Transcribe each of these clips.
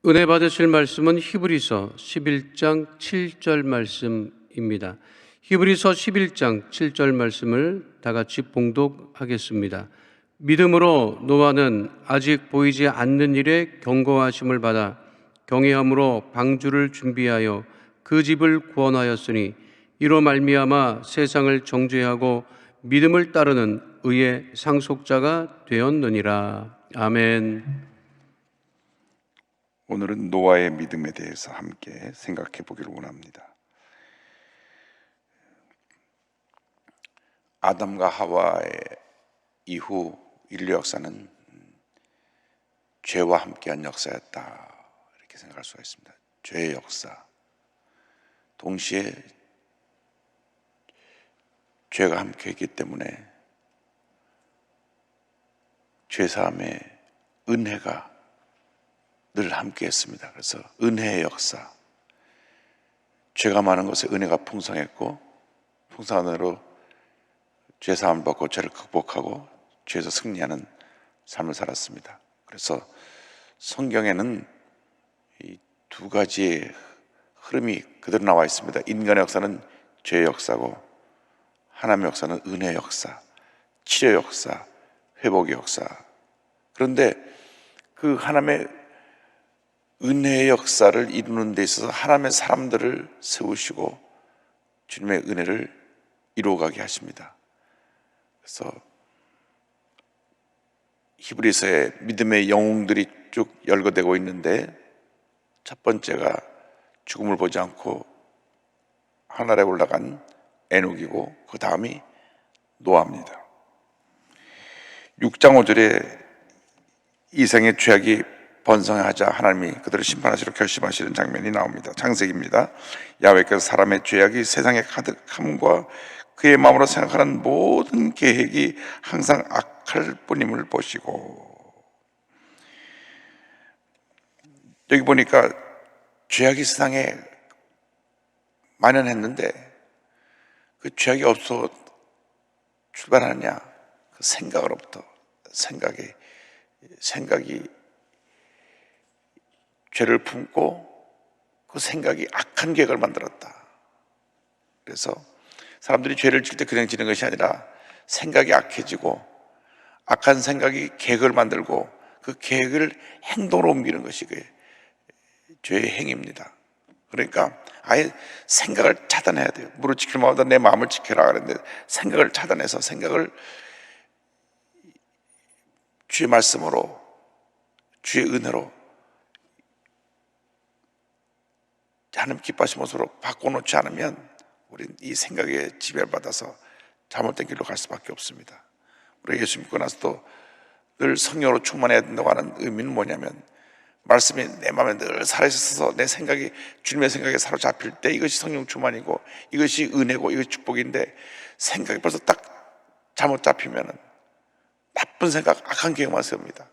은혜 받으실 말씀은 히브리서 11장 7절 말씀입니다. 히브리서 11장 7절 말씀을 다 같이 봉독하겠습니다. 믿음으로 노아는 아직 보이지 않는 일에 경고하심을 받아 경외함으로 방주를 준비하여 그 집을 구원하였으니 이로 말미암아 세상을 정죄하고 믿음을 따르는 의의 상속자가 되었느니라. 아멘. 오늘은 노아의 믿음에 대해서 함께 생각해 보기를 원합니다. 아담과 하와의 이후 인류 역사는 죄와 함께한 역사였다, 이렇게 생각할 수가 있습니다. 죄의 역사, 동시에 죄가 함께했기 때문에 죄사함의 은혜가 늘 함께했습니다. 그래서 은혜의 역사, 죄가 많은 곳에 은혜가 풍성했고, 풍성한 은혜로 죄사함을 받고 죄를 극복하고 죄에서 승리하는 삶을 살았습니다. 그래서 성경에는 이 두 가지의 흐름이 그대로 나와 있습니다. 인간의 역사는 죄의 역사고, 하나님의 역사는 은혜의 역사, 치료의 역사, 회복의 역사. 그런데 그 하나님의 은혜의 역사를 이루는 데 있어서 하나님의 사람들을 세우시고 주님의 은혜를 이루어가게 하십니다. 그래서 히브리서의 믿음의 영웅들이 쭉 열거되고 있는데, 첫 번째가 죽음을 보지 않고 하늘에 올라간 에녹이고, 그 다음이 노아입니다. 6장 5절에 이생의 죄악이 번성하자 하나님이 그들을 심판하시러 결심하시는 장면이 나옵니다. 창세기입니다. 야훼께서 사람의 죄악이 세상에 가득함과 그의 마음으로 생각하는 모든 계획이 항상 악할 뿐임을 보시고, 여기 보니까 죄악이 세상에 만연했는데 그 죄악이 없어 출발하느냐? 그 생각으로부터. 생각이 죄를 품고 그 생각이 악한 계획을 만들었다. 그래서 사람들이 죄를 질 때 그냥 지는 것이 아니라 생각이 악해지고, 악한 생각이 계획을 만들고 그 계획을 행동으로 옮기는 것이 그 죄의 행위입니다. 그러니까 아예 생각을 차단해야 돼요. 무릇 지킬 마음보다 내 마음을 지켜라 그랬는데, 생각을 차단해서 생각을 주의 말씀으로, 주의 은혜로, 하나님 기뻐하시는 모습으로 바꿔놓지 않으면 우리는 이 생각에 지배받아서 잘못된 길로 갈 수밖에 없습니다. 우리가 예수 믿고 나서도 늘 성령으로 충만해야 된다고 하는 의미는 뭐냐면, 말씀이 내 마음에 늘 살아있어서 내 생각이 주님의 생각에 사로잡힐 때 이것이 성령 충만이고, 이것이 은혜고, 이것이 축복인데, 생각이 벌써 딱 잘못 잡히면 나쁜 생각, 악한 계획만 세웁니다.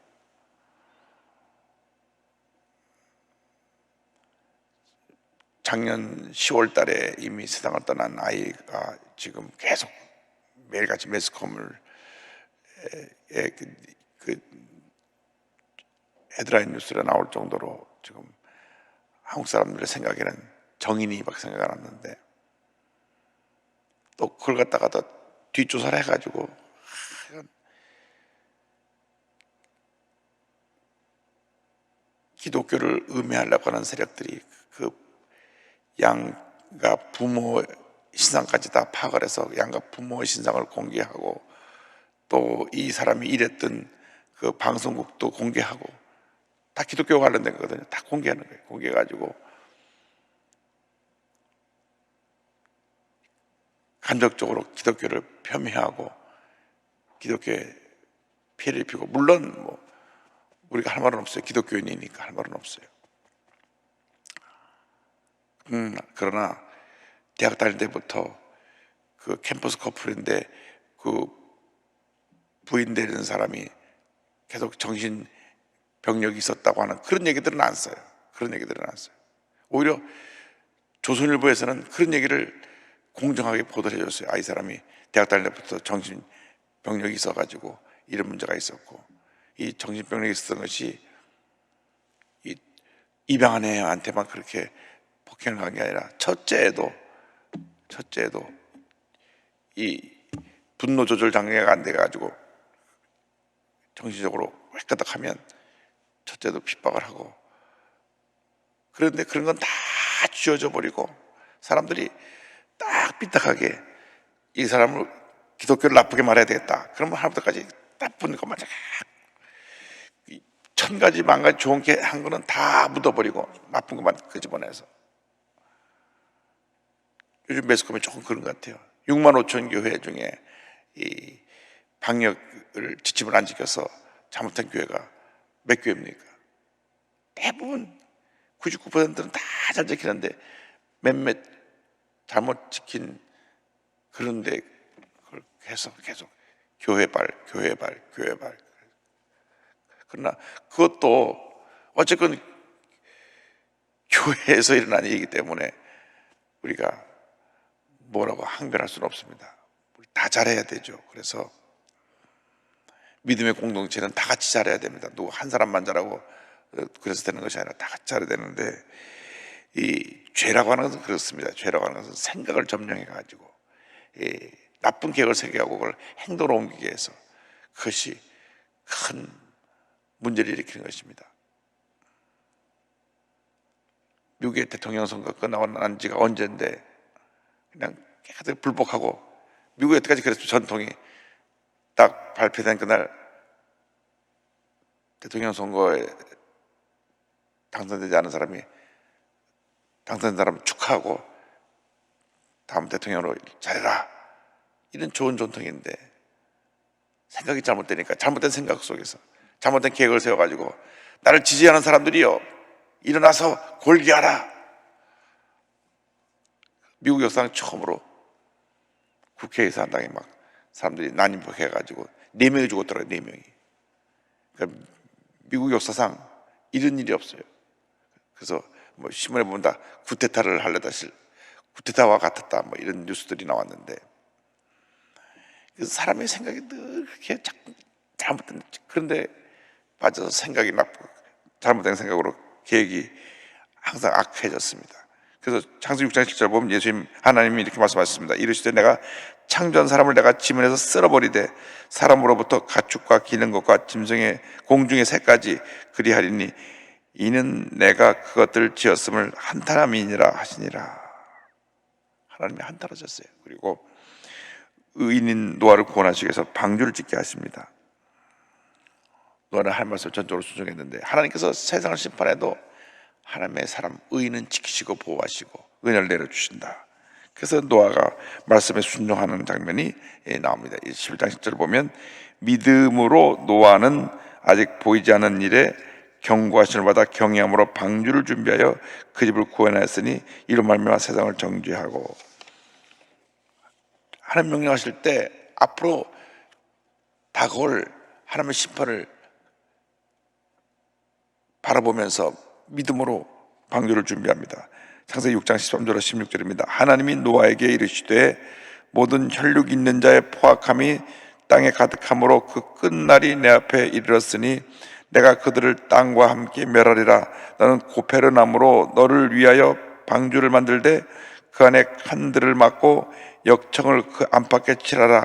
작년 10월 달에 이미 세상을 떠난 아이가 지금 계속 매일같이 매스컴을 헤드라인 뉴스에 나올 정도로 지금 한국 사람들의 생각에는 정인이밖에 생각 안 났는데, 또 그걸 갖다가 더 뒷조사를 해가지고 기독교를 음해하려고 하는 세력들이 그 양가 부모 신상까지 다 파악을 해서 양가 부모의 신상을 공개하고, 또 이 사람이 일했던 그 방송국도 공개하고, 다 기독교 관련된 거거든요. 다 공개하는 거예요. 공개해가지고 간접적으로 기독교를 폄훼하고 기독교에 피해를 입히고, 물론 뭐 우리가 할 말은 없어요. 기독교인이니까 할 말은 없어요. 그러나 대학 다닐 때부터 그 캠퍼스 커플인데 그 부인 되는 사람이 계속 정신병력이 있었다고 하는 그런 얘기들은 안 써요. 그런 얘기들은 안 써요. 오히려 조선일보에서는 그런 얘기를 공정하게 보도를 해줬어요. 이 사람이 대학 다닐 때부터 정신병력이 있어가지고 이런 문제가 있었고, 이 정신병력이 있었던 것이 이 입양한 애한테만 그렇게 폭행을 한 게 아니라 첫째에도 이 분노 조절 장애가 안 돼가지고 정신적으로 획가닥하면 첫째도 핍박을 하고, 그런데 그런 건 다 쥐어져 버리고 사람들이 딱 삐딱하게 이 사람을 기독교를 나쁘게 말해야 되겠다 그러면 하나부터까지 나쁜 것만 천 가지 만 가지 좋은 게 한 거는 다 묻어버리고 나쁜 것만 끄집어내서, 요즘 매스컴이 조금 그런 것 같아요. 6만 5천 교회 중에 이 방역을 지침을 안 지켜서 잘못한 교회가 몇 교회입니까? 대부분 99%는 다 잘 지키는데 몇몇 잘못 지킨, 그런데 그걸 해서 계속 교회발. 그러나 그것도 어쨌건 교회에서 일어난 일이기 때문에 우리가 뭐라고 항변할 수는 없습니다. 우리 다 잘해야 되죠. 그래서 믿음의 공동체는 다 같이 잘해야 됩니다. 누구 한 사람만 잘하고 그래서 되는 것이 아니라 다 같이 잘해야 되는데, 이 죄라고 하는 것은 그렇습니다. 죄라고 하는 것은 생각을 점령해 가지고 이 나쁜 계획을 세계하고 그걸 행동으로 옮기기 위해서, 그것이 큰 문제를 일으키는 것입니다. 미국의 대통령 선거 끝나고 난 지가 언젠데 그냥 깨끗하게 불복하고, 미국 여태까지 그랬죠. 전통이 딱 발표된 그날 대통령 선거에 당선되지 않은 사람이 당선된 사람을 축하하고 다음 대통령으로 잘해라, 이런 좋은 전통인데 생각이 잘못되니까 잘못된 생각 속에서 잘못된 계획을 세워가지고 나를 지지하는 사람들이요 일어나서 골기하라. 미국 역사상 처음으로 국회에서 한 당에 막 사람들이 난임해가지고 4명이 죽었더라고요. 4명이. 그러니까 미국 역사상 이런 일이 없어요. 그래서 뭐 신문에 보면 다 구테타를 하려다 구테타와 같았다 뭐 이런 뉴스들이 나왔는데, 그래서 사람의 생각이 늘 그렇게 자꾸 잘못된, 그런데 빠져서 생각이 나쁘고 잘못된 생각으로 계획이 항상 악해졌습니다. 그래서 창세기 6장 7절 보면 예수님 하나님이 이렇게 말씀하셨습니다. 이르시되 내가 창조한 사람을 내가 지면에서 쓸어버리되 사람으로부터 가축과 기는 것과 짐승의 공중의 새까지 그리하리니 이는 내가 그것들을 지었음을 한탄함이니라 하시니라. 하나님이 한탄하셨어요. 그리고 의인인 노아를 구원하시기 위해서 방주를 짓게 하십니다. 노아는 할 말씀을 전적으로 순종했는데 하나님께서 세상을 심판해도 하나님의 사람 의인은 지키시고 보호하시고 은혜를 내려주신다. 그래서 노아가 말씀에 순종하는 장면이 나옵니다. 11장 10절을 보면 믿음으로 노아는 아직 보이지 않는 일에 경고하심을 받아 경외함으로 방주를 준비하여 그 집을 구원하였으니 이로 말미암아 세상을 정죄하고. 하나님 명령하실 때 앞으로 다가올 하나님의 심판을 바라보면서 믿음으로 방주를 준비합니다. 창세기 6장 13절로 16절입니다. 하나님이 노아에게 이르시되 모든 혈육 있는 자의 포악함이 땅에 가득함으로 그 끝날이 내 앞에 이르렀으니 내가 그들을 땅과 함께 멸하리라. 너는 고페르 나무로 너를 위하여 방주를 만들되 그 안에 칸들을 막고 역청을 그 안팎에 칠하라.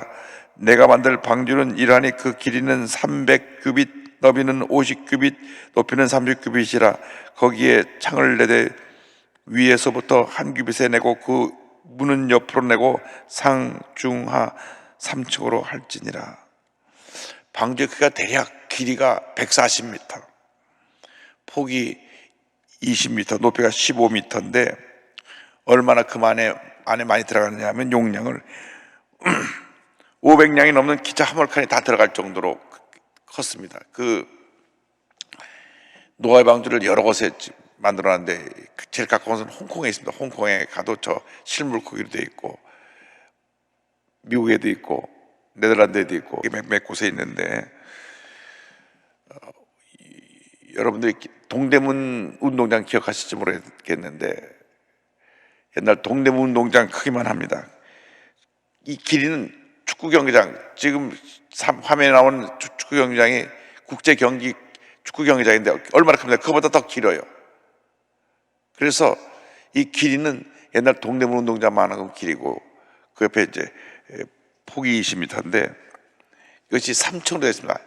내가 만들 방주는 이러하니 그 길이는 300규빗 너비는 50규빗 높이는 30규빗이라. 거기에 창을 내되 위에서부터 한 규빗에 내고 그 문은 옆으로 내고 상중하 3층으로 할지니라. 방주의 크기가 대략 길이가 140m, 폭이 20m, 높이가 15m인데 얼마나 그 안에 많이 들어가느냐 하면 용량을 500량이 넘는 기차 화물칸이 다 들어갈 정도로 컸습니다. 그 노아의 방주를 여러 곳에 만들어놨는데 제일 가까운 곳은 홍콩에 있습니다. 홍콩에 가도 저 실물 크기로 되어 있고 미국에도 있고 네덜란드에도 있고 몇 곳에 있는데, 여러분들이 동대문 운동장 기억하실지 모르겠는데 옛날 동대문 운동장 크기만 합니다. 이 길이는 축구 경기장, 지금 화면에 나오는 축구 경기장이 국제 경기 축구 경기장인데 얼마나 큽니까? 그거보다 더 길어요. 그래서 이 길이는 옛날 동대문 운동장만한 길이고 그 옆에 이제 폭이 20m인데 이것이 3층으로 되어 있습니다.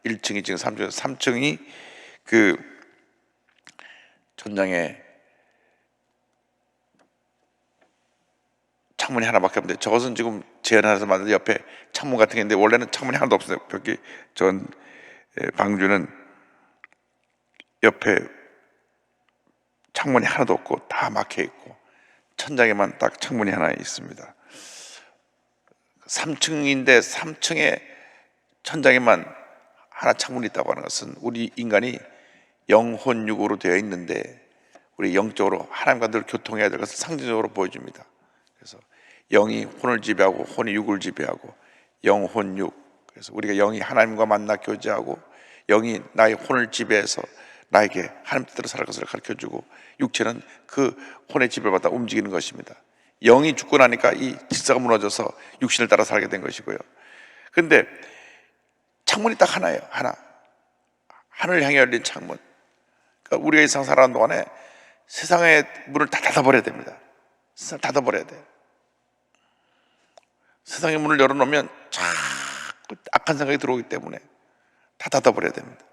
1층, 2층, 3층, 3층이 그 전장에 창문이 하나밖에 없는데 저것은 지금 재현해서 만든 옆에 창문 같은 게 있는데 원래는 창문이 하나도 없어요. 여기 전 방주는 옆에 창문이 하나도 없고 다 막혀 있고 천장에만 딱 창문이 하나 있습니다. 3층인데 3층에 천장에만 하나 창문이 있다고 하는 것은 우리 인간이 영혼육으로 되어 있는데 우리 영적으로 하나님과 늘 교통해야 될 것을 상징적으로 보여줍니다. 그래서 영이 혼을 지배하고 혼이 육을 지배하고 영혼육. 그래서 우리가 영이 하나님과 만나 교제하고 영이 나의 혼을 지배해서 나에게 하나님 뜻대로 살 것을 가르쳐주고 육체는 그 혼의 지배를 받아 움직이는 것입니다. 영이 죽고 나니까 이 질서가 무너져서 육신을 따라 살게 된 것이고요. 그런데 창문이 딱 하나예요. 하나. 하늘을 향해 열린 창문. 그러니까 우리가 이 세상 살아가는 동안에 세상의 문을 다 닫아버려야 됩니다. 세상을 닫아버려야 돼요. 세상의 문을 열어놓으면 자꾸 악한 생각이 들어오기 때문에 다 닫아버려야 됩니다.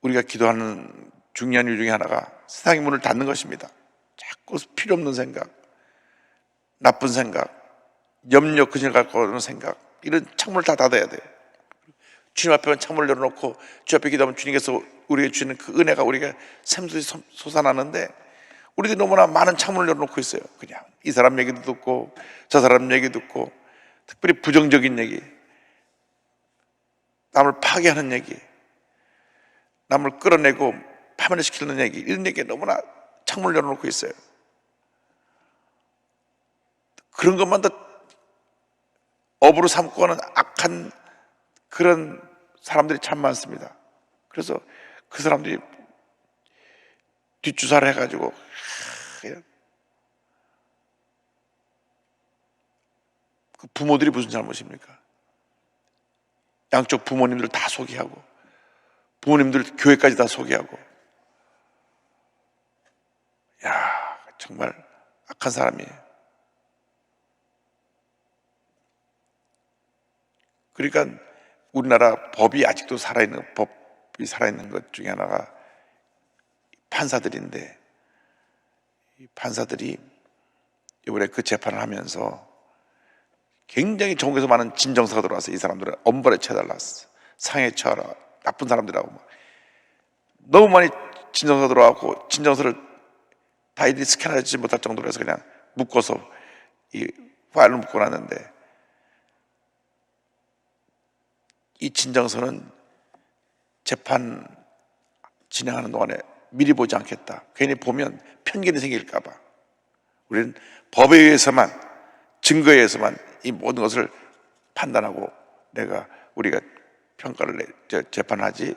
우리가 기도하는 중요한 이유 중에 하나가 세상의 문을 닫는 것입니다. 자꾸 필요 없는 생각, 나쁜 생각, 염려 근심을 갖고 오는 생각, 이런 창문을 다 닫아야 돼요. 주님 앞에 창문을 열어놓고 주 앞에 기도하면 주님께서 우리에게 주시는 그 은혜가 우리가 샘솟이 솟아나는데 우리들이 너무나 많은 창문을 열어놓고 있어요. 그냥 이 사람 얘기도 듣고 저 사람 얘기 듣고 특별히 부정적인 얘기, 남을 파괴하는 얘기, 남을 끌어내고 파멸시키는 얘기, 이런 얘기에 너무나 창문을 열어놓고 있어요. 그런 것만 더 업으로 삼고 하는 악한 그런 사람들이 참 많습니다. 그래서 그 사람들이 뒷주사를 해가지고 그 부모들이 무슨 잘못입니까? 양쪽 부모님들 다 소개하고 부모님들 교회까지 다 소개하고 야 정말 악한 사람이에요. 그러니까 우리나라 법이 아직도 법이 살아있는 것 중에 하나가 판사들인데 이 판사들이 이번에 그 재판을 하면서 굉장히 전국에서 많은 진정서가 들어와서 이 사람들을 엄벌에 쳐달라, 상해 쳐라, 나쁜 사람들하고 너무 많이 진정서 들어와고 진정서를 다 일일이 스캔하지 못할 정도로 해서 그냥 묶어서 이 파일로 묶어놨는데 이 진정서는 재판 진행하는 동안에 미리 보지 않겠다. 괜히 보면 편견이 생길까 봐. 우리는 법에 의해서만, 증거에 의해서만 이 모든 것을 판단하고 우리가 평가를 재판하지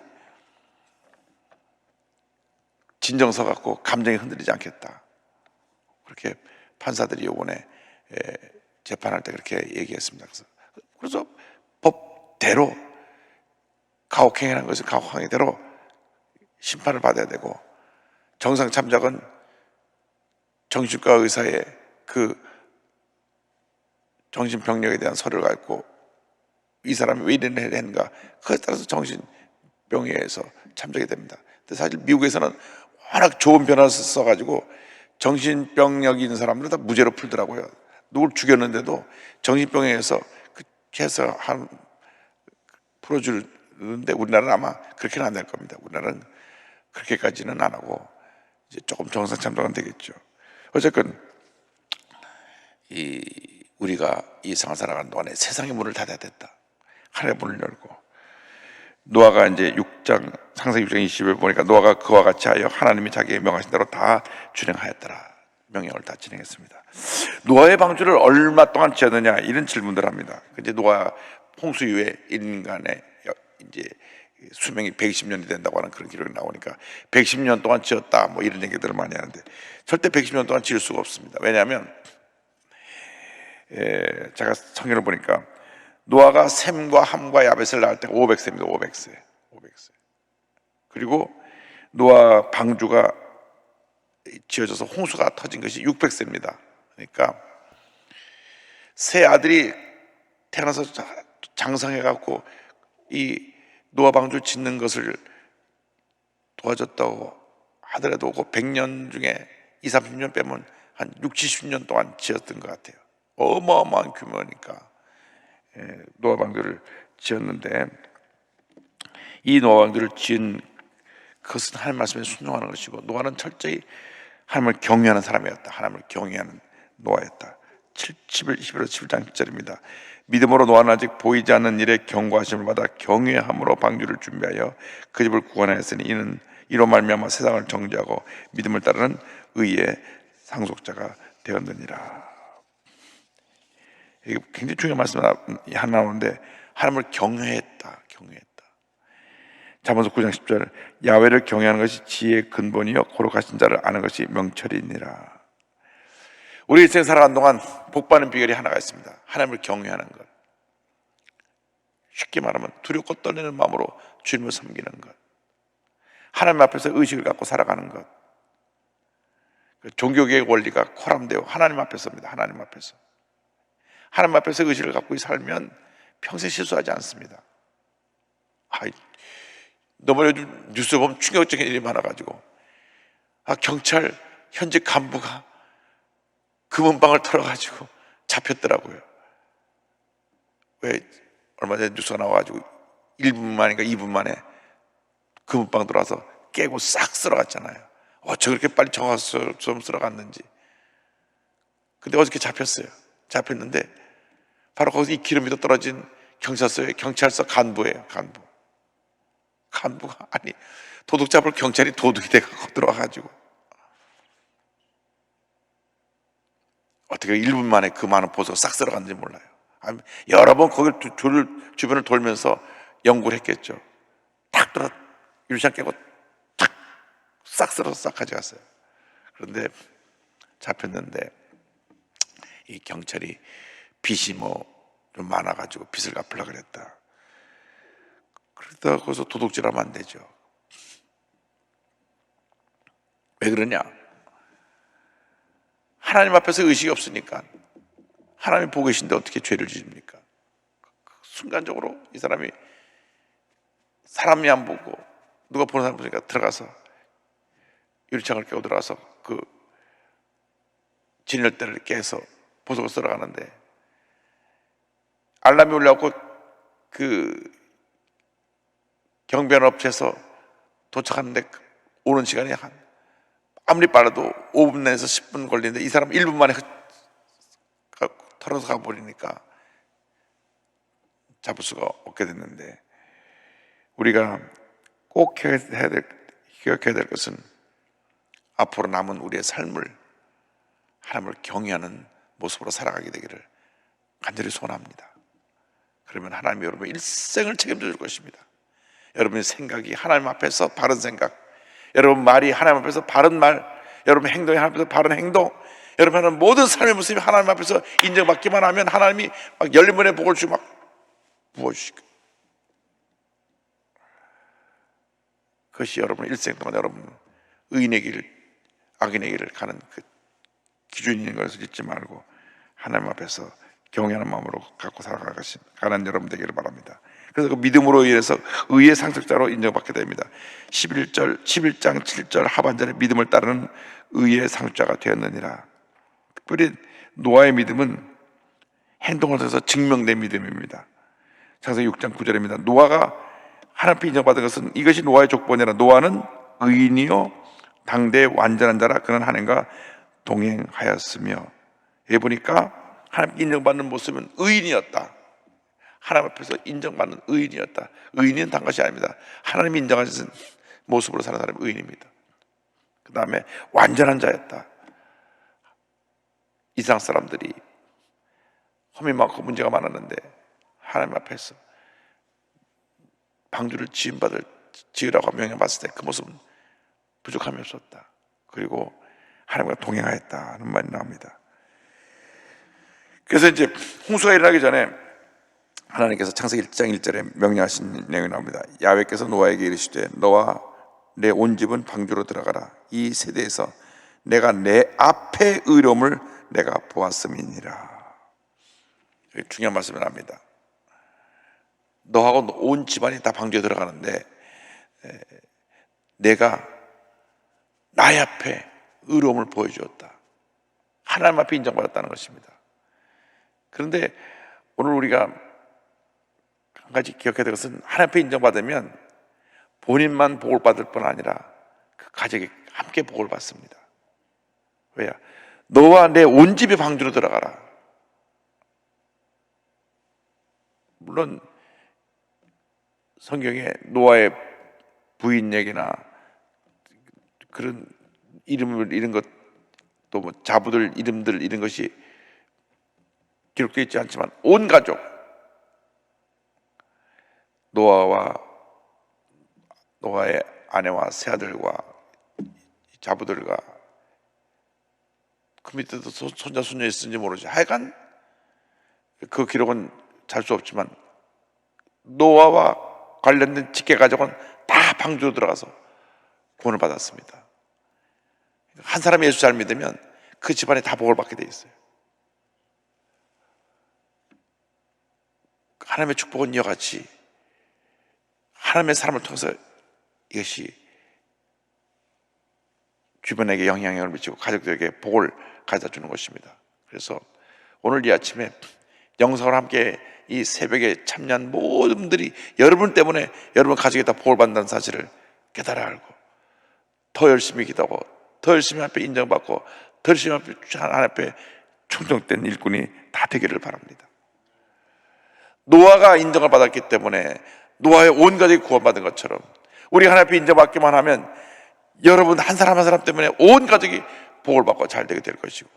진정서 갖고 감정이 흔들리지 않겠다. 그렇게 판사들이 이번에 재판할 때 그렇게 얘기했습니다. 그래서 법대로 가혹행위라는 것은 가혹행위대로 심판을 받아야 되고 정상 참작은 정신과 의사의 그 정신병력에 대한 서류를 갖고 이 사람이 왜 이런 일을 했는가 그것에 따라서 정신병에 의해서 참작이 됩니다. 근데 사실 미국에서는 워낙 좋은 변호사를 써가지고 정신병력 있는 사람들은 다 무죄로 풀더라고요. 누굴 죽였는데도 정신병에 의해서 해서 풀어주는데 우리나라는 아마 그렇게는 안 될 겁니다. 우리나라는 그렇게까지는 안 하고 이제 조금 정상 참작은 되겠죠. 어쨌건 우리가 이 세상을 살아가는 동안에 세상의 문을 닫아야 됐다. 하늘의 문을 열고 노아가 이제 6장 창세기 6장 20을 보니까 노아가 그와 같이 하여 하나님이 자기의 명하신 대로 다 준행하였더라. 명령을 다 진행했습니다. 노아의 방주를 얼마 동안 지었느냐 이런 질문들을 합니다. 이제 노아 홍수 이후에 인간의 이제 수명이 120년이 된다고 하는 그런 기록이 나오니까 110년 동안 지었다 뭐 이런 얘기들을 많이 하는데 절대 110년 동안 지을 수가 없습니다. 왜냐하면 제가 성경을 보니까 노아가 셈과 함과 야벳을 낳을 때가 500세입니다. 500세. 그리고 노아 방주가 지어져서 홍수가 터진 것이 600세입니다. 그러니까 세 아들이 태어나서 장성해갖고 이 노아 방주 짓는 것을 도와줬다고 하더라도 그 100년 중에 20, 30년 빼면 한 60, 70년 동안 지었던 것 같아요. 어마어마한 규모니까 노아 방주를 지었는데, 이 노아 방주를 지은 그것은 하나님 말씀에 순종하는 것이고, 노아는 철저히 하나님을 경외하는 사람이었다. 하나님을 경외하는 노아였다. 11장 10절입니다. 믿음으로 노아는 아직 보이지 않는 일에 경고하심을 받아 경외함으로 방주를 준비하여 그 집을 구원하였으니 이는 이로 말미암아 세상을 정죄하고 믿음을 따르는 의의 상속자가 되었느니라. 이게 굉장히 중요한 말씀 하나 나오는데, 하나님을 경외했다. 잠언서 9장 10절, 야훼를 경외하는 것이 지혜의 근본이요 거룩하신 자를 아는 것이 명철이니라. 우리 인생 살아가는 동안 복받는 비결이 하나가 있습니다. 하나님을 경외하는 것. 쉽게 말하면 두렵고 떨리는 마음으로 주님을 섬기는 것. 하나님 앞에서 의식을 갖고 살아가는 것. 종교개혁 원리가 코람데오 하나님 앞에서입니다. 하나님 앞에서. 하나님 앞에서 의식을 갖고 살면 평생 실수하지 않습니다. 너무 요즘 뉴스 보면 충격적인 일이 많아가지고, 경찰 현직 간부가 금은방을 털어가지고 잡혔더라고요. 왜 얼마 전에 뉴스가 나와가지고 1분 만인가 2분 만에 금은방 들어와서 깨고 싹 쓸어갔잖아요. 어쩌 그렇게 빨리 정화점 쓸어갔는지. 근데 어저께 잡혔는데 바로 거기서 2km 떨어진 경찰서 간부예요. 간부가 아니 도둑 잡을 경찰이 도둑이 돼가지고 들어와가지고 어떻게 1분 만에 그 많은 보석을 싹 쓸어갔는지 몰라요. 여러 번 거길 주변을 돌면서 연구를 했겠죠. 탁 들어 유리창 깨고 탁 싹 쓸어서 싹 가져갔어요. 그런데 잡혔는데 이 경찰이 빚이 좀 많아가지고 빚을 갚으려고 그랬다. 그러다가 거기서 도둑질하면 안 되죠. 왜 그러냐? 하나님 앞에서 의식이 없으니까. 하나님이 보고 계신데 어떻게 죄를 지십니까? 순간적으로 이 사람이 사람이 안 보고 누가 보는 사람 보니까 들어가서 유리창을 깨고 들어가서 그 진열대를 깨서 보석을 썰어가는데, 알람이 울려갖고 그 경비원업체에서 도착하는데 오는 시간이 아무리 빨라도 5분 내에서 10분 걸리는데 이 사람 1분 만에 털어서 가버리니까 잡을 수가 없게 됐는데, 우리가 꼭 기억해야 될 것은 앞으로 남은 우리의 삶을 하나님을 경외하는 모습으로 살아가게 되기를 간절히 소원합니다. 그러면 하나님이 여러분의 일생을 책임져 줄 것입니다. 여러분의 생각이 하나님 앞에서 바른 생각, 여러분 말이 하나님 앞에서 바른 말, 여러분 행동이 하나님 앞에서 바른 행동, 여러분 하는 모든 삶의 모습이 하나님 앞에서 인정받기만 하면 하나님이 막 열린 문의 복을 주고 막 부어주시고, 그것이 여러분의 일생 동안 여러분 의인의 길, 악인의 길을 가는 그 기준이 있는 것을 잊지 말고 하나님 앞에서 경외하는 마음으로 갖고 살아가는 여러분 되기를 바랍니다. 그래서 그 믿음으로 인해서 의의 상속자로 인정받게 됩니다. 11장 7절 하반절에 믿음을 따르는 의의 상속자가 되었느니라. 특별히 노아의 믿음은 행동을 통해서 증명된 믿음입니다. 창세기 6장 9절입니다. 노아가 하나님께 인정받은 것은 이것이 노아의 족보니라. 노아는 의인이요 당대의 완전한 자라. 그는 하나님과 동행하였으며. 여기 보니까 하나님께 인정받는 모습은 의인이었다. 하나님 앞에서 인정받는 의인이었다. 의인은 단 것이 아닙니다. 하나님이 인정하신 모습으로 사는 사람이 의인입니다. 그 다음에 완전한 자였다. 이스라엘 사람들이 험이 많고 문제가 많았는데 하나님 앞에서 방주를 지으라고 명령받았을 때 그 모습은 부족함이 없었다. 그리고 하나님과 동행하였다는 말이 나옵니다. 그래서 이제 홍수가 일어나기 전에 하나님께서 창세기 1장 1절에 명령하신 내용이 나옵니다. 야훼께서 노아에게 이르시되 너와 내 온 집은 방주로 들어가라. 이 세대에서 내가 내 앞의 의로움을 내가 보았음이니라. 중요한 말씀을 합니다. 너하고 온 집안이 다 방주에 들어가는데 내가 나의 앞에 의로움을 보여주었다. 하나님 앞에 인정받았다는 것입니다. 그런데 오늘 우리가 한 가지 기억해야 될 것은, 하나님 앞에 인정받으면 본인만 복을 받을 뿐 아니라 그 가족이 함께 복을 받습니다. 왜야? 너와 내 온 집이 방주로 들어가라. 물론 성경에 노아의 부인 얘기나 그런 이름을 잃은 것, 또 뭐 자부들 이름들 이런 것이 기록되어 있지 않지만, 온 가족, 노아의 아내와 세 아들과 자부들과 그 밑에도 손자 손녀 있는지 모르지. 하여간 그 기록은 잘 수 없지만 노아와 관련된 직계 가족은 다 방주로 들어가서 구원을 받았습니다. 한 사람이 예수 잘 믿으면 그 집안에 다 복을 받게 돼 있어요. 하나님의 축복은 이와 같이 하나님의 사람을 통해서 이것이 주변에게 영향력을 미치고 가족들에게 복을 가져다 주는 것입니다. 그래서 오늘 이 아침에 영상을 함께 이 새벽에 참여한 모든 분들이 여러분 때문에 여러분 가족이 다 복을 받는다는 사실을 깨달아 알고 더 열심히 기도하고 더 열심히 앞에 인정받고 더 열심히 하나님 앞에 충성된 일꾼이 다 되기를 바랍니다. 노아가 인정을 받았기 때문에 노아의 온 가족이 구원받은 것처럼 우리 하나님 앞에 인정받기만 하면 여러분 한 사람 한 사람 때문에 온 가족이 복을 받고 잘 되게 될 것이고,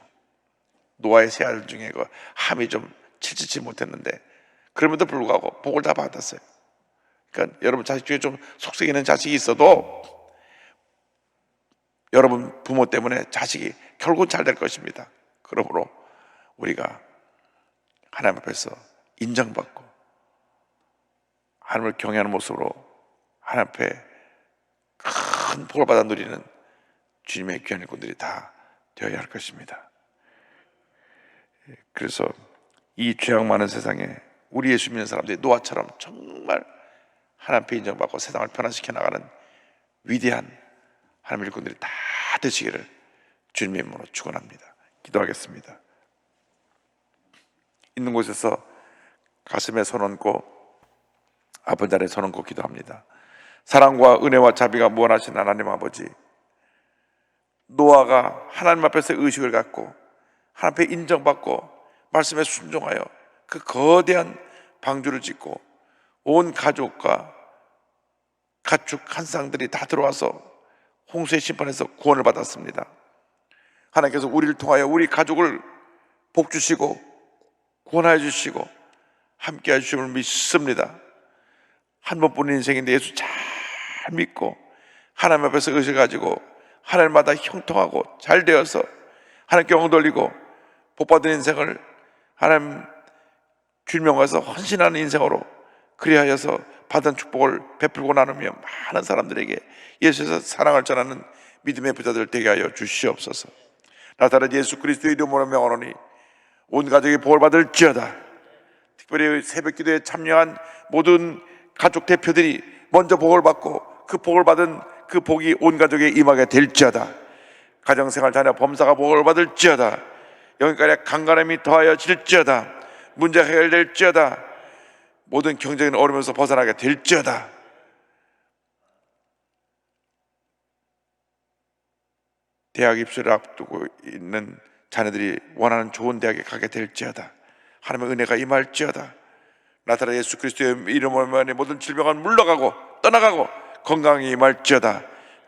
노아의 세 아들 중에 그 함이 좀 칠치지 못했는데 그럼에도 불구하고 복을 다 받았어요. 그러니까 여러분 자식 중에 좀 속썩이는 자식이 있어도 여러분 부모 때문에 자식이 결국 잘 될 것입니다. 그러므로 우리가 하나님 앞에서 인정받고 하나님을 경외하는 모습으로 하나님 앞에 큰 복을 받아 누리는 주님의 귀한 일꾼들이 다 되어야 할 것입니다. 그래서 이 죄악 많은 세상에 우리 예수 믿는 사람들이 노아처럼 정말 하나님 앞에 인정받고 세상을 변화시켜 나가는 위대한 하나님의 일꾼들이 다 되시기를 주님의 이름으로 축원합니다. 기도하겠습니다. 있는 곳에서 가슴에 손 얹고 아픈 자리에 손 얹고 기도합니다. 사랑과 은혜와 자비가 무한하신 하나님 아버지, 노아가 하나님 앞에서 의식을 갖고 하나님 앞에 인정받고 말씀에 순종하여 그 거대한 방주를 짓고 온 가족과 가축 한 쌍들이 다 들어와서 홍수의 심판에서 구원을 받았습니다. 하나님께서 우리를 통하여 우리 가족을 복주시고 구원하여 주시고 함께 해주심을 믿습니다. 한 번뿐인 인생인데 예수 잘 믿고 하나님 앞에서 의식을 가지고 하나님마다 형통하고 잘 되어서 하나님께 영광 돌리고 복받은 인생을 하나님 길명하서 헌신하는 인생으로 그리하여서 받은 축복을 베풀고 나누며 많은 사람들에게 예수에서 사랑을 전하는 믿음의 부자들 되게 하여 주시옵소서. 나사렛 예수 그리스도의 이름으로 명하노니 온 가족이 복을 받을지어다. 특별히 새벽 기도에 참여한 모든 가족 대표들이 먼저 복을 받고 그 복을 받은 그 복이 온 가족에 임하게 될지어다. 가정생활 자녀 범사가 복을 받을지어다. 영혼간의 강건함이 더하여 질지어다. 문제 해결될지어다. 모든 경제적인 어려움에서 벗어나게 될지어다. 대학 입시를 앞두고 있는 자녀들이 원하는 좋은 대학에 가게 될지어다. 하나님의 은혜가 임할지어다. 나타나 예수 그리스도의 이름으로 모든 질병은 물러가고 떠나가고 건강이 임할지어다.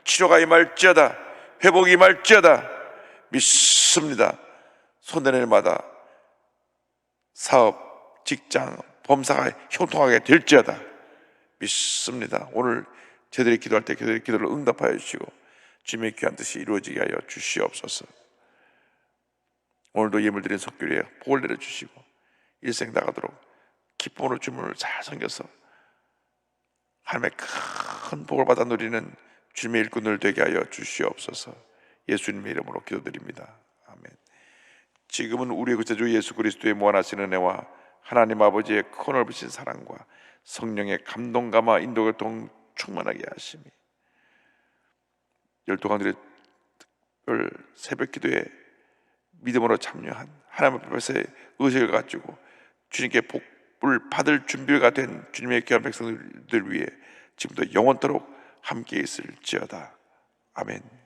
치료가 임할지어다. 회복이 임할지어다. 믿습니다. 손대는 일마다 사업, 직장, 범사가 형통하게 될지어다. 믿습니다. 오늘 저희들이 기도할 때 저희들의 기도를 응답하여 주시고 주님의 귀한 뜻이 이루어지게 하여 주시옵소서. 오늘도 예물 드린 석교리에 복을 내려주시고 일생 나가도록 기쁨으로 주님을 잘 섬겨서 하나님의 큰 복을 받아 누리는 주님의 일꾼들 되게 하여 주시옵소서. 예수님의 이름으로 기도드립니다. 아멘. 지금은 우리의 구세주 예수 그리스도의 무한하신 은혜와 하나님 아버지의 큰 넓으신 사랑과 성령의 감동감화 인도교통 충만하게 하심이 열두 강들의 특별 새벽 기도에 믿음으로 참여한 하나님 앞에서의 의식을 가지고 주님께 복을 받을 준비가 된 주님의 귀한 백성들 위해 지금도 영원토록 함께 있을지어다. 아멘.